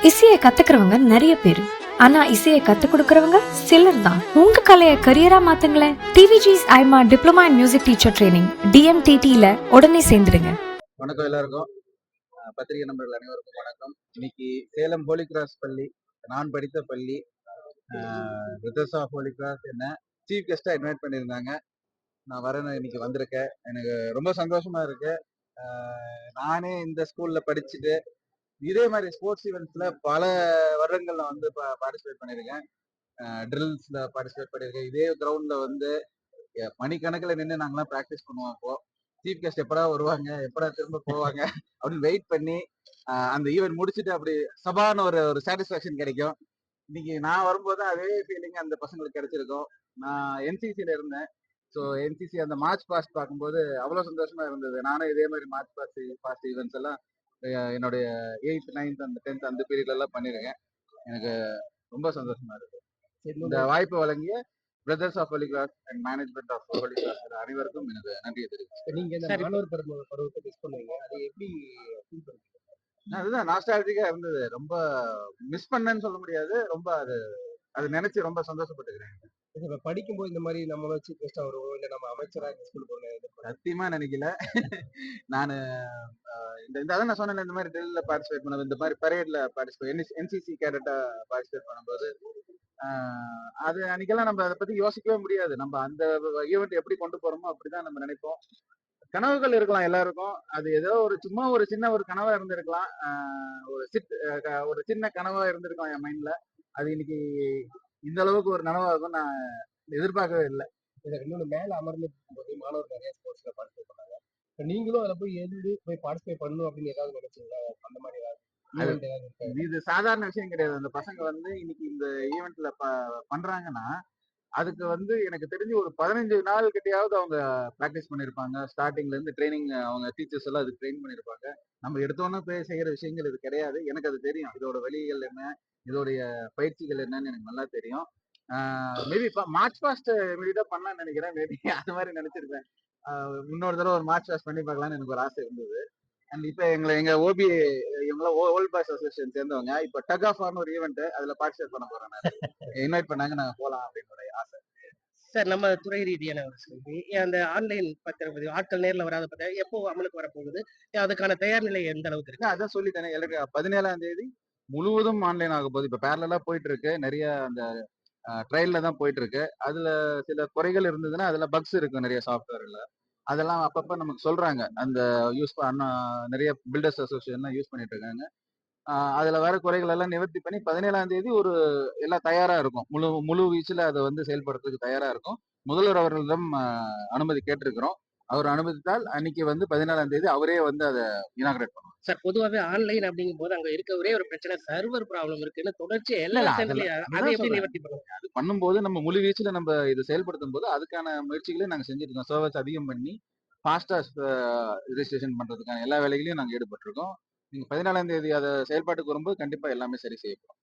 இசையை கத்துக்கிறவங்க நிறைய பேரு. ஆனா இசையை கத்து கொடுக்கறவங்க சிலர் தான். உங்க கலையை கரியரா மாத்துங்களேன். டிவிஜிஸ் ஐமா diploma in music teacher training DMTT-ல உடனே சேர்ந்துடுங்க. வணக்கம் எல்லாருக்கும். பத்திரிகை நண்பர்கள் அனைவருக்கும் வணக்கம். இன்னைக்கு சேலம் ஹோலி கிராஸ் பள்ளி, நான் படித்த பள்ளி, பிரதர்ஸ் ஆஃப் ஹோலி கிராஸ் என்ன சீஃப் கெஸ்டா இன்வைட் பண்ணியிருந்தாங்க. நான் வரேன்னு இன்னைக்கு வந்திருக்கேன். எனக்கு ரொம்ப சந்தோஷமா இருக்கு. நானே இந்த ஸ்கூல்ல படிச்சுட்டு இதே மாதிரி ஸ்போர்ட்ஸ் ஈவெண்ட்ஸ்ல பல வருடங்கள் நான் வந்து பார்ட்டிசிபேட் பண்ணியிருக்கேன். ட்ரில்ஸ்ல பார்ட்டிசிபேட் பண்ணியிருக்கேன். இதே கிரவுண்ட்ல வந்து மணிக்கணக்கில் நின்று நாங்களாம் ப்ராக்டிஸ் பண்ணுவோம். அப்போ சீஃப் கெஸ்ட் எப்படா வருவாங்க, எப்படா திரும்ப போவாங்க அப்படின்னு வெயிட் பண்ணி அந்த ஈவெண்ட் முடிச்சுட்டு அப்படி சபான ஒரு சாட்டிஸ்பாக்சன் கிடைக்கும். இன்னைக்கு நான் வரும்போது அதே ஃபீலிங் அந்த பசங்களுக்கு கிடைச்சிருக்கும். நான் என்சிசியில இருந்தேன். ஸோ என்சிசி அந்த மார்ச் பாஸ்ட் பார்க்கும்போது அவ்வளோ சந்தோஷமா இருந்தது. நானும் இதே மாதிரி மார்ச் பாஸ்ட் ஈவெண்ட்ஸ் எல்லாம் என்னுடைய 8th 9th அந்த 10th அந்த பீரியட்ல எல்லாம் பண்ணியிருக்கேன். எனக்கு ரொம்ப சந்தோஷமா இருக்கு. இந்த வாய்ப்பு வழங்கிய brothers of Holy Cross and management of Holy Cross அனைவருக்கும் எனக்கு நன்றியை தெரிவிக்கிறேன். நீங்க இந்த மாணவர் பருவத்தை மிஸ் பண்ணுவீங்க, அது எப்படி ஃபீல் பண்ணுவீங்க? அதுதான் நாஸ்டாலஜிக்கா இருந்தது. ரொம்ப மிஸ் பண்ணேன்னு சொல்ல முடியாது. ரொம்ப அது நினைச்சு ரொம்ப சந்தோஷப்பட்டுக்கிறேன். இப்ப படிக்கும்போது இந்த மாதிரி நம்ம வச்சு கெஸ்டா வருவோம், இல்ல நம்ம அமைச்சரா ஸ்கூல் போனேன் சத்தியமா நினைக்கல. நானு இந்த அதான் நான் சொன்னேன், இந்த மாதிரி ட்ரில்ல பார்ட்டிசிபேட் பண்ணது, இந்த மாதிரி பரேட்ல பார்ட்டிசிபேட் NCC கேடட்டா பார்ட்டிசிபேட் பண்ணும்போது அது அன்னைக்கெல்லாம் நம்ம அதை பத்தி யோசிக்கவே முடியாது. நம்ம அந்த ஈவெண்ட் எப்படி கொண்டு போறோமோ அப்படிதான் நம்ம நினைப்போம். கனவுகள் இருக்கலாம் எல்லாருக்கும். அது ஏதோ சும்மா ஒரு சின்ன ஒரு கனவா இருந்திருக்கலாம். ஒரு சின்ன கனவா இருந்திருக்கும் என் மைண்ட்ல. அது இன்னைக்கு இந்த அளவுக்கு ஒரு நனவா இருக்கும் நான் எதிர்பார்க்கவே இல்லை. இதை இன்னொன்று மேல அமர்ந்து போது மாணவர் நிறைய ஸ்போர்ட்ஸ்ல பார்ட்டிசிபேட் பண்ணாங்க. நீங்களும் அதில் போய் எழுந்து போய் பார்ட்டிசிபேட் பண்ணணும் அப்படின்னு ஏதாவது நினைச்சீங்களா? அந்த மாதிரி இது சாதாரண விஷயம் கிடையாது. அந்த பசங்க வந்து இன்னைக்கு இந்த ஈவெண்ட்ல பண்றாங்கன்னா அதுக்கு வந்து எனக்கு தெரிஞ்சு ஒரு 15 நாள் கிட்டையாவது அவங்க ப்ராக்டிஸ் பண்ணியிருப்பாங்க. ஸ்டார்டிங்ல இருந்து ட்ரைனிங் அவங்க டீச்சர்ஸ் எல்லாம் அதுக்கு ட்ரெயின் பண்ணியிருப்பாங்க. நம்ம எடுத்தோன்னே போய் செய்யற விஷயங்கள் இது கிடையாது. எனக்கு அது தெரியும். இதோட வழிகள் என்ன, இதோடைய பயிற்சிகள் என்னன்னு எனக்கு நல்லா தெரியும். மேபி மார்ச் பாஸ்ட் இமீடியட்டா பண்ணலாம்னு நினைக்கிறேன். மேபி அது மாதிரி நினைச்சிருப்பேன். இன்னொரு தடவை ஒரு மார்ச் பாஸ்ட் பண்ணி பார்க்கலாம்னு எனக்கு ஒரு ஆசை இருந்தது. அண்ட் இப்ப எங்க ஓபி இவங்களாம் ஓல்ட் பாய்ஸ் அசோசியேஷன் சேர்ந்தவங்க இப்ப டக் ஆஃப் ஆன ஒரு ஈவெண்ட் அதுல பார்ட்டிசிபேட் பண்ண போறேன். இன்வைட் பண்ணாங்க, நாங்க போலாம் அப்படின்னு ஆசை. சார், நம்ம துறை ரீதியான ஒரு கேள்வி. அந்த ஆன்லைன் பத்திர ஆட்கள் நேர்ல வராத பத்திர எப்போ அமலுக்கு வரப்போகுது? அதுக்கான தயார் நிலை எந்த அளவுக்கு இருக்கு? அதான் சொல்லிட்டேன். 17ஆம் தேதி முழுவதும் ஆன்லைன் ஆக போகுது. இப்ப பேரலா போயிட்டு இருக்கு. நிறைய அந்த ட்ரையல்ல தான் போயிட்டு இருக்கு. அதுல சில குறைகள் இருந்ததுன்னா அதுல பக்ஸ் இருக்கு நிறைய சாஃப்ட்வேர்ல. அதெல்லாம் அப்பப்ப நமக்கு சொல்றாங்க. அந்த நிறைய பில்டர்ஸ் அசோசியேஷன் யூஸ் பண்ணிட்டு இருக்காங்க. அதுல வர குறைகள் எல்லாம் நிவர்த்தி பண்ணி 17ஆம் தேதி எல்லாம் தயாரா இருக்கும். முழு வீச்சுல அதை வந்து செயல்படுறதுக்கு தயாரா இருக்கும். முதல்வர் அவர்களிடம் அனுமதி கேட்டிருக்கிறோம். அவர் அனுமதித்தால் அன்னைக்கு வந்து 17ஆம் தேதி அவரே வந்து அதை இனாகிரேட் பண்ணுவார். சார், பொதுவாகவே ஆன்லைன் அப்படிங்கும் போது அங்க இருக்க ஒரே ஒரு பிரச்சனை சர்வர் ப்ராப்ளம் இருக்குன்னு தொடர்ச்சியா எல்லா சென்டர்லயும் அதை எப்படி நிவர்த்தி பண்ணுவோம்? அது பண்ணும்போது நம்ம முழு வீச்சுல நம்ம இதை செயல்படுத்தும் போது அதுக்கான முயற்சிகளையும் நாங்க செஞ்சுட்டு இருக்கோம். சர்வர்ஸ் அதிகம் பண்ணி ஃபாஸ்டா ரெஜிஸ்ட்ரேஷன் பண்றதுக்கான எல்லா வேலைகளையும் நாங்க ஈடுபட்டிருக்கோம். நீங்க 14ஆம் தேதி அதை செயல்பாட்டுக்கு வரும்போது கண்டிப்பா எல்லாமே சரி செய்யப்படும்.